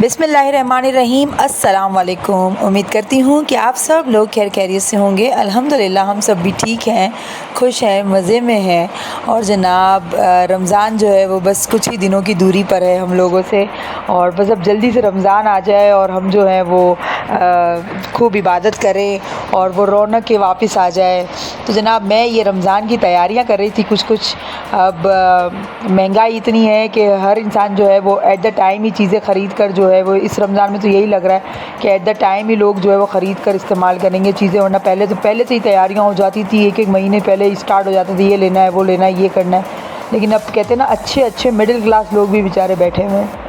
बिस्मिल्लाहिर्रहमानिर्रहीम। अस्सलाम वालेकुम। उम्मीद करती हूँ कि आप सब लोग खैर खैरियत से होंगे। अल्हम्दुलिल्लाह हम सब भी ठीक हैं, खुश हैं, मज़े में हैं। और जनाब रमज़ान जो है वो बस कुछ ही दिनों की दूरी पर है हम लोगों से, और बस अब जल्दी से रमज़ान आ जाए और हम जो है वो खूब इबादत करें और वो रौनक के वापस आ जाए। तो जनाब मैं ये रमज़ान की तैयारियाँ कर रही थी कुछ। अब महंगाई इतनी है कि हर इंसान जो है वो एट द टाइम ही चीज़ें ख़रीद कर जो है वो इस रमज़ान में तो यही लग रहा है कि एट द टाइम ही लोग जो है वो ख़रीद कर इस्तेमाल करेंगे चीज़ें, वरना पहले से ही तैयारियाँ हो जाती थी, एक महीने पहले ही स्टार्ट हो जाते थे, ये लेना है, वो लेना है, ये करना है। लेकिन अब कहते हैं ना, अच्छे मिडिल क्लास लोग भी बेचारे बैठे हुए हैं।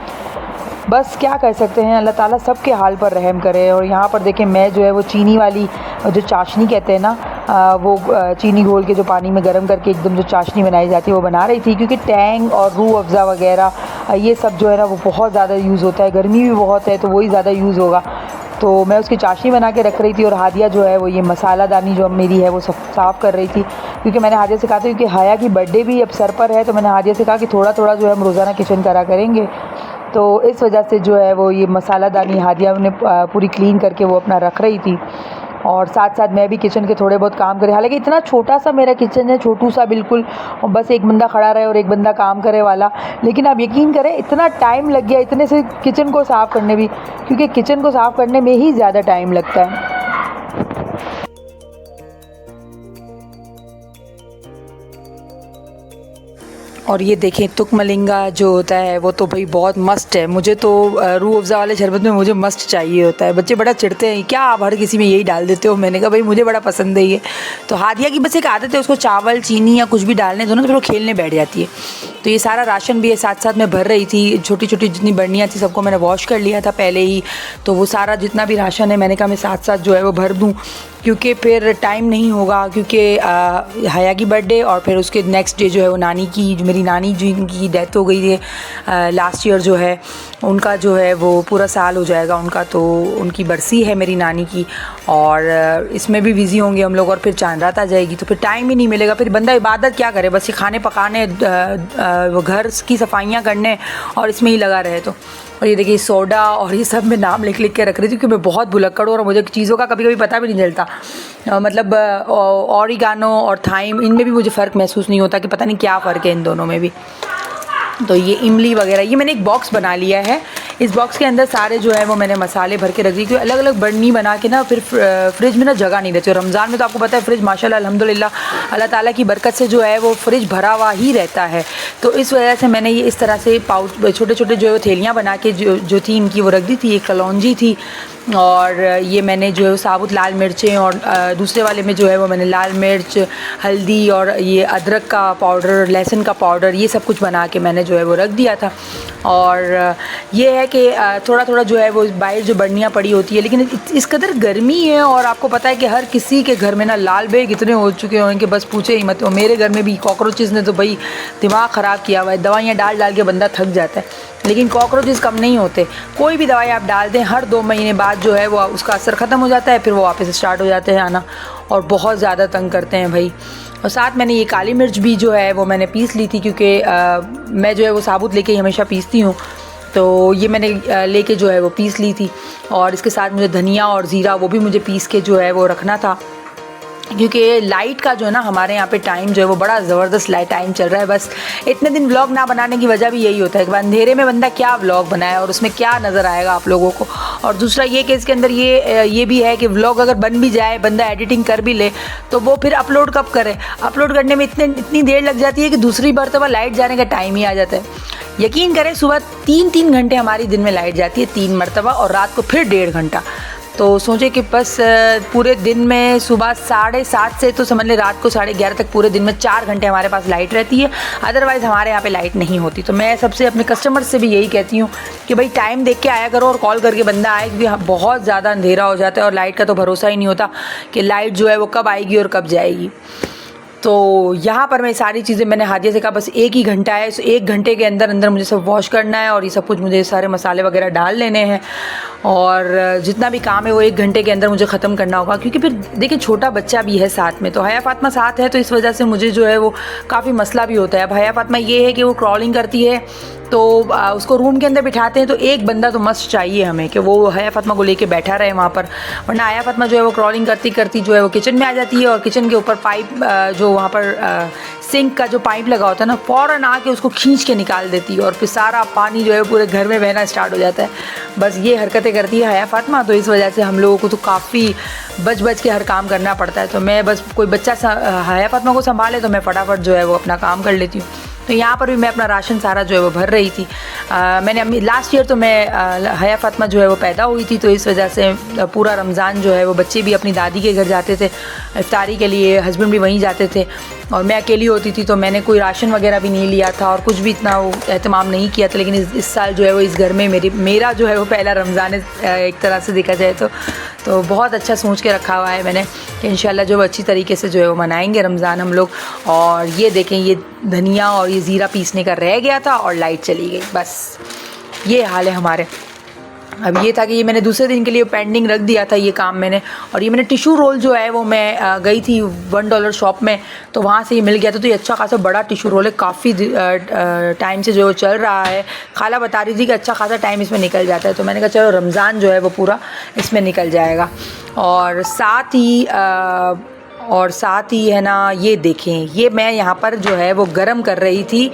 बस क्या कर सकते हैं, अल्लाह ताला सब के हाल पर रहम करे। और यहाँ पर देखें, मैं जो है वो चीनी वाली जो चाशनी कहते हैं ना, वो चीनी घोल के जो पानी में गर्म करके एकदम जो चाशनी बनाई जाती है वो बना रही थी, क्योंकि टैंग और रूह अफ़ज़ा वगैरह ये सब जो है ना वो बहुत ज़्यादा यूज़ होता है, गर्मी भी बहुत है तो वही ज़्यादा यूज़ होगा। तो मैं उसकी चाशनी बना के रख रही थी और हादिया जो है वो ये मसाला दानी जो मेरी है वो सब साफ़ कर रही थी, क्योंकि मैंने हादिया से कहा था, क्योंकि हया की बर्थडे भी अब सर पर है, तो मैंने हादिया से कहा कि थोड़ा थोड़ा जो है हम रोज़ाना किचन करा करेंगे। तो इस वजह से जो है वो ये मसाला दानी हादिया ने पूरी क्लीन करके वो अपना रख रही थी, और साथ साथ मैं भी किचन के थोड़े बहुत काम करे। हालांकि इतना छोटा सा मेरा किचन है, छोटू सा बिल्कुल, और बस एक बंदा खड़ा रहे और एक बंदा काम करे वाला। लेकिन आप यकीन करें, इतना टाइम लग गया इतने से किचन को साफ़ करने भी, क्योंकि किचन को साफ़ करने में ही ज़्यादा टाइम लगता है। और ये देखें, तुक मलिंगा जो होता है वो तो भाई बहुत मस्त है। मुझे तो रूह अफ़ज़ा वाले शरबत में मुझे मस्त चाहिए होता है। बच्चे बड़ा चिढ़ते हैं, क्या आप हर किसी में यही डाल देते हो। मैंने कहा भाई मुझे बड़ा पसंद है ये। तो हादिया की बस एक आदत है, उसको चावल चीनी या कुछ भी डालने दो ना तो फिर वो खेलने बैठ जाती है। तो ये सारा राशन भी है, साथ साथ मैं भर रही थी, छोटी छोटी जितनी बर्नियाँ थी सबको मैंने वॉश कर लिया था पहले ही। तो वो सारा जितना भी राशन है मैंने कहा मैं साथ साथ जो है वो भर दूँ, क्योंकि फिर टाइम नहीं होगा। क्योंकि हया की बर्थडे और फिर उसके नेक्स्ट डे जो है वो नानी की, जो मेरी नानी जिनकी डेथ हो गई है लास्ट ईयर जो है, उनका जो है वो पूरा साल हो जाएगा उनका, तो उनकी बरसी है मेरी नानी की। और इसमें भी बिज़ी होंगे हम लोग, और फिर चांद रात आ जाएगी तो फिर टाइम ही नहीं मिलेगा। फिर बंदा इबादत क्या करे, बस ये खाने पकाने, वो घर की सफाइयाँ करने और इसमें ही लगा रहे। तो और ये देखिए सोडा और ये सब मैं नाम लिख के रख रही थी, क्योंकि मैं बहुत भुलक्कड़ हूँ और मुझे चीज़ों का कभी कभी पता भी नहीं चलता। मतलब ऑरिगानो और थाइम, इनमें भी मुझे फ़र्क महसूस नहीं होता कि पता नहीं क्या फ़र्क है इन दोनों में भी। तो ये इमली वगैरह, ये मैंने एक बॉक्स बना लिया है। इस बॉक्स के अंदर सारे जो है वो मैंने मसाले भर के रख दी, क्योंकि अलग अलग बर्नी बना के ना फिर फ्रिज में ना जगह नहीं रहती। और रमज़ान में तो आपको पता है फ्रिज माशाल्लाह अल्हम्दुलिल्लाह अल्लाह ताला की बरकत से जो है वो फ्रिज भरा हुआ ही रहता है। तो इस वजह से मैंने ये इस तरह से पाउच, छोटे छोटे जो है थैलियाँ बना के जो थी इनकी वो रख दी थी। एक कलौंजी थी, और ये मैंने जो है साबुत लाल मिर्चें, और दूसरे वाले में जो है वो मैंने लाल मिर्च, हल्दी और ये अदरक का पाउडर, लहसुन का पाउडर, ये सब कुछ बना के मैंने जो है वो रख दिया था। और ये है कि थोड़ा थोड़ा जो है वो बाहर जो बर्नियाँ पड़ी होती है, लेकिन इस कदर गर्मी है और आपको पता है कि हर किसी के घर में ना लाल बेग इतने हो चुके हैं कि बस पूछे ही मत। और मेरे घर में भी कॉकरोचेज़ ने तो भाई दिमाग ख़राब किया हुआ है। दवाइयाँ डाल डाल के बंदा थक जाता है, लेकिन कॉकरोचेज़ कम नहीं होते। कोई भी दवाई आप डाल दें, हर 2 महीने बाद जो है वो उसका असर ख़त्म हो जाता है, फिर वो वापस स्टार्ट हो जाते हैं आना, और बहुत ज़्यादा तंग करते हैं भाई। और साथ मैंने ये काली मिर्च भी जो है वो मैंने पीस ली थी, क्योंकि मैं जो है वो साबुत लेके हमेशा पीसती हूँ, तो ये मैंने लेके जो है वो पीस ली थी। और इसके साथ मुझे धनिया और ज़ीरा वो भी मुझे पीस के जो है वो रखना था, क्योंकि लाइट का जो है ना हमारे यहाँ पे टाइम जो है वो बड़ा ज़बरदस्त टाइम चल रहा है। बस इतने दिन व्लॉग ना बनाने की वजह भी यही होता है कि अंधेरे में बंदा क्या व्लॉग बनाए और उसमें क्या नज़र आएगा आप लोगों को। और दूसरा ये कि इसके अंदर ये भी है कि व्लॉग अगर बन भी जाए, बंदा एडिटिंग कर भी ले, तो वो फिर अपलोड कब करे। अपलोड करने में इतनी देर लग जाती है कि दूसरी मरतबा लाइट जाने का टाइम ही आ जाता है। यकीन करें, सुबह 3-3 घंटे हमारी दिन में लाइट जाती है, 3 मरतबा, और रात को फिर 1.5 घंटा। तो सोचे कि बस पूरे दिन में सुबह 7:30 से तो समझ ले रात को 11:30 तक पूरे दिन में 4 घंटे हमारे पास लाइट रहती है। अदरवाइज़ हमारे यहाँ पे लाइट नहीं होती। तो मैं सबसे अपने कस्टमर से भी यही कहती हूँ कि भाई टाइम देख के आया करो और कॉल करके बंदा आए, क्योंकि बहुत ज़्यादा अंधेरा हो जाता है और लाइट का तो भरोसा ही नहीं होता कि लाइट जो है वो कब आएगी और कब जाएगी। तो यहाँ पर मैं सारी चीज़ें, मैंने हादिया से कहा बस 1 ही घंटा है, 1 घंटे के अंदर अंदर मुझे सब वॉश करना है और ये सब कुछ मुझे सारे मसाले वगैरह डाल लेने हैं, और जितना भी काम है वो 1 घंटे के अंदर मुझे ख़त्म करना होगा। क्योंकि फिर देखिए छोटा बच्चा भी है साथ में, तो हया फातिमा साथ है, तो इस वजह से मुझे जो है वो काफ़ी मसला भी होता है। अब हया फातिमा ये है कि वो क्रॉलिंग करती है तो उसको रूम के अंदर बिठाते हैं तो एक बंदा तो मस्ट चाहिए हमें कि वो हया फातिमा को लेके बैठा रहे वहाँ पर, वरना हया फातिमा जो है वो क्रॉलिंग करती करती जो है वो किचन में आ जाती है और किचन के ऊपर पाइप जो वहाँ पर सिंक का जो पाइप लगा होता है ना, फ़ौरन आके उसको खींच के निकाल देती है और फिर सारा पानी जो है पूरे घर में बहना स्टार्ट हो जाता है। बस ये हरकतें करती है हया फातिमा, तो इस वजह से हम लोगों को तो काफ़ी बच के हर काम करना पड़ता है। तो मैं बस कोई बच्चा हया फातिमा को संभाले तो मैं फटाफट जो है वो अपना काम कर लेती हूँ। तो यहाँ पर भी मैं अपना राशन सारा जो है वो भर रही थी। मैंने लास्ट ईयर तो मैं हया फातिमा जो है वो पैदा हुई थी, तो इस वजह से पूरा रमज़ान जो है वो बच्चे भी अपनी दादी के घर जाते थे इफ्तारी के लिए, हस्बैंड भी वहीं जाते थे और मैं अकेली होती थी, तो मैंने कोई राशन वगैरह भी नहीं लिया था और कुछ भी इतना वो एहतमाम नहीं किया था। लेकिन इस साल जो है वो इस घर में मेरा जो है वो पहला रमज़ान एक तरह से देखा जाए तो बहुत अच्छा सोच के रखा हुआ है मैंने कि इंशाल्लाह जो अच्छी तरीके से जो है वो मनाएंगे रमज़ान हम लोग। और ये देखें, ये धनिया और ये ज़ीरा पीसने का रह गया था और लाइट चली गई, बस ये हाल है हमारे। अब ये था कि ये मैंने दूसरे दिन के लिए पेंडिंग रख दिया था ये काम मैंने, और ये मैंने टिशू रोल जो है वो मैं गई थी $1 शॉप में, तो वहाँ से ये मिल गया था। तो ये अच्छा खासा बड़ा टिशू रोल है, काफ़ी टाइम से जो चल रहा है। खाला बता रही थी कि अच्छा खासा टाइम इसमें निकल जाता है, तो मैंने कहा चलो रमज़ान जो है वो पूरा इसमें निकल जाएगा। और साथ ही है ना, ये देखें, ये मैं यहाँ पर जो है वो गरम कर रही थी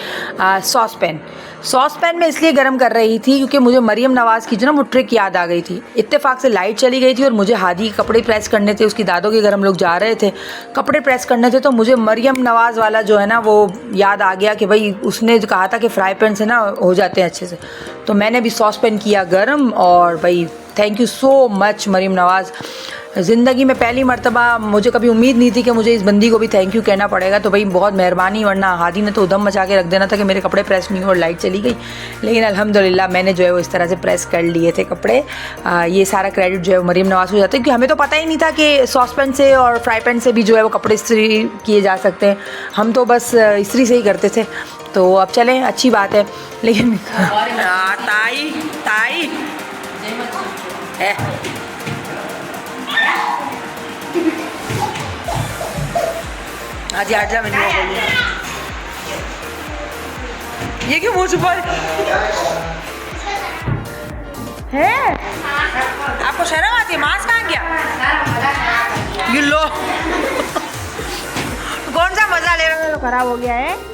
सॉस पैन में इसलिए गरम कर रही थी क्योंकि मुझे मरियम नवाज़ की जो ना वो ट्रिक याद आ गई थी। इत्तेफाक से लाइट चली गई थी और मुझे हादी के कपड़े प्रेस करने थे, उसकी दादों के घर हम लोग जा रहे थे, कपड़े प्रेस करने थे, तो मुझे मरियम नवाज़ वाला जो है ना वो याद आ गया कि भाई उसने जो कहा था कि फ्राई पैन से ना हो जाते हैं अच्छे से। तो मैंने भी सॉस पैन किया गरम, और भाई thank you so much Maryam Nawaz. ज़िंदगी में पहली मर्तबा, मुझे कभी उम्मीद नहीं थी कि मुझे इस बंदी को भी थैंक यू कहना पड़ेगा, तो भाई बहुत मेहरबानी, वरना हादी ने तो उधम मचा के रख देना था कि मेरे कपड़े प्रेस नहीं हुए और लाइट चली गई। लेकिन अल्हम्दुलिल्लाह मैंने जो है वो इस तरह से प्रेस कर लिए थे कपड़े। ये सारा क्रेडिट जो है वो मरियम नवाज़ को जाता है, क्योंकि हमें तो पता ही नहीं था कि सॉस पैन से और फ्राई पैन से भी जो है वो कपड़े इस्त्री किए जा सकते हैं। हम तो बस इस्त्री से ही करते थे। तो अब चलें, अच्छी बात है। लेकिन ताई आज 8 मिनट बोलिए, ये क्यों मुँह छुपा है? आपको शर्म आती है? मास्क कहाँ गया? ये लो कौन सा मजा ले रहा है, खराब हो गया है।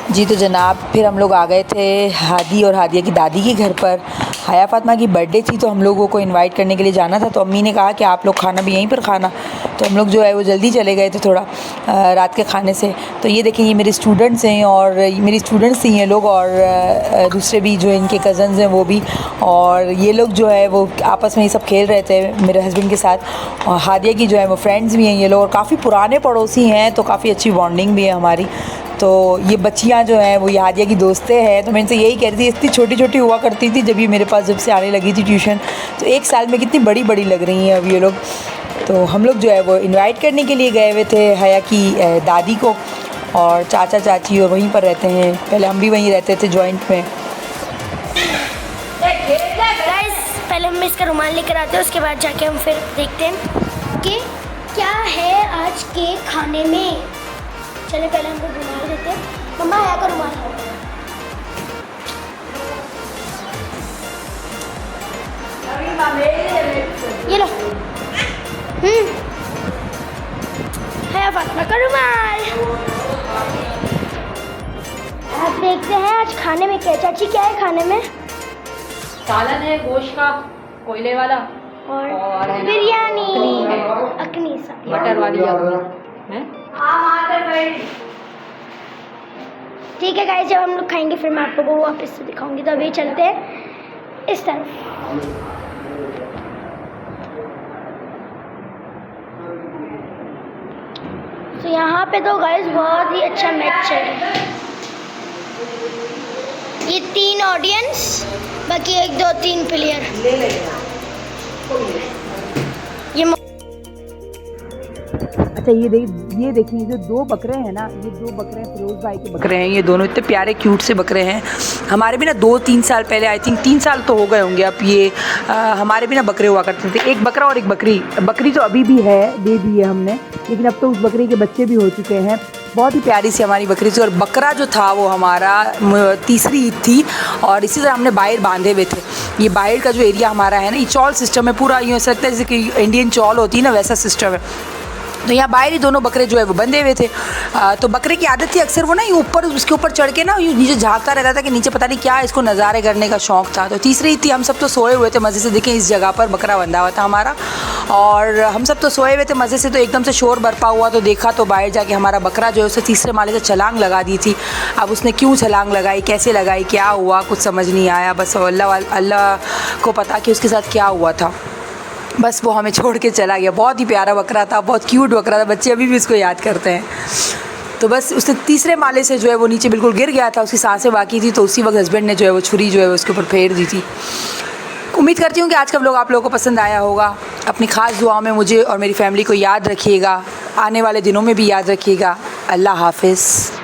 जी तो जनाब, फिर हम लोग आ गए थे हादी और हादिया की दादी के घर पर। हया फातिमा की बर्थडे थी, तो हम लोगों को इनवाइट करने के लिए जाना था, तो अम्मी ने कहा कि आप लोग खाना भी यहीं पर खाना। तो हम लोग जो है वो जल्दी चले गए थे थोड़ा रात के खाने से। तो ये देखें, ये मेरे स्टूडेंट्स हैं और मेरी स्टूडेंट्स थी ये लोग, और दूसरे भी जो इनके कज़न्स हैं वो भी, और ये लोग जो है वो आपस में ये सब खेल रहे थे मेरे हस्बैंड के साथ। और हादिया की जो है वो फ्रेंड्स भी हैं ये लोग, और काफ़ी पुराने पड़ोसी हैं, तो काफ़ी अच्छी बॉन्डिंग भी है हमारी। तो ये बच्चियाँ जो हैं वो हादिया की दोस्तें हैं। तो मैं इनसे यही कह रही थी, इतनी छोटी छोटी हुआ करती थी जब ये मेरे पास जब से आने लगी थी ट्यूशन, तो 1 साल में कितनी बड़ी बड़ी लग रही हैं अब ये लोग। तो हम लोग जो है वो इनवाइट करने के लिए गए हुए थे हया की दादी को, और चाचा चाची और वहीं पर रहते हैं। पहले हम भी वहीं रहते थे जॉइंट में। पहले हम इसका रुमाल लेकर आते हैं, उसके बाद जाके हम फिर देखते हैं कि क्या है आज के खाने में। चलिए पहले हमको रुमाल देते हैं। मम्मा हया का रुमाल, ये लो। हया फातिमा का रुमाल। आप देखते हैं आज खाने में क्या। चाची क्या है खाने में? सालन है गोश्त का, कोयले वाला, और बिरयानी, अखनी मटर वाली है। ठीक है गाइस, जब हम लोग खाएंगे फिर मैं आप लोगों को वापस से दिखाऊंगी। तो अभी चलते हैं इस तरफ। तो यहाँ पे तो गाइस बहुत ही अच्छा मैच चल रहा है। ये 3 ऑडियंस, बाकी 1 2 3 प्लेयर। ये अच्छा ये देखिए जो 2 बकरे हैं ना, ये 2 बकरे फिरोज भाई के बकरे हैं। ये दोनों इतने प्यारे क्यूट से बकरे हैं। हमारे भी ना 2-3 साल पहले, आई थिंक 3 साल तो हो गए होंगे अब, ये हमारे भी ना बकरे हुआ करते थे। एक बकरा और एक बकरी तो अभी भी है, दे दी है हमने, लेकिन अब तो उस बकरी के बच्चे भी हो चुके हैं। बहुत ही प्यारी सी हमारी बकरी थी। और बकरा जो था वो हमारा तीसरी ईद थी और इसी तरह हमने बाहर बांधे हुए थे। ये बाहर का जो एरिया हमारा है ना, ये चौल सिस्टम है पूरा, यूँ ऐसा लगता है जैसे कि इंडियन चौल होती है ना, वैसा सिस्टम है। तो यहाँ बाहर ही दोनों बकरे जो है वो बंधे हुए थे। तो बकरे की आदत थी अक्सर वो ना ये ऊपर, उसके ऊपर चढ़ के ना यूँ नीचे झाँकता रहता था कि नीचे पता नहीं क्या इसको नज़ारे करने का शौक़ था। तो तीसरी ईद थी, हम सब तो सोए हुए थे मज़े से। देखें इस जगह पर बकरा बंधा हुआ था हमारा और हम सब तो सोए हुए थे मज़े से। तो एकदम से शोर बरपा हुआ तो देखा तो बाहर जाके हमारा बकरा जो है उसे तीसरे माले से छलांग लगा दी थी। अब उसने क्यों छलांग लगाई, कैसे लगाई, क्या हुआ, कुछ समझ नहीं आया। बस अल्लाह को पता कि उसके साथ क्या हुआ था। बस वो हमें छोड़ के चला गया। बहुत ही प्यारा बकरा था, बहुत क्यूट बकरा था, बच्चे अभी भी इसको याद करते हैं। तो बस उसने तीसरे माले से जो है वो नीचे बिल्कुल गिर गया था, उसकी सांसें बाकी थी। तो उसी वक्त हस्बैंड ने जो है वो छुरी जो है उसके ऊपर फेर दी थी। उम्मीद करती हूँ कि आज का व्लॉग आप लोगों को पसंद आया होगा। अपनी ख़ास दुआओं में मुझे और मेरी फैमिली को याद रखिएगा, आने वाले दिनों में भी याद रखिएगा। अल्लाह हाफ़िज़।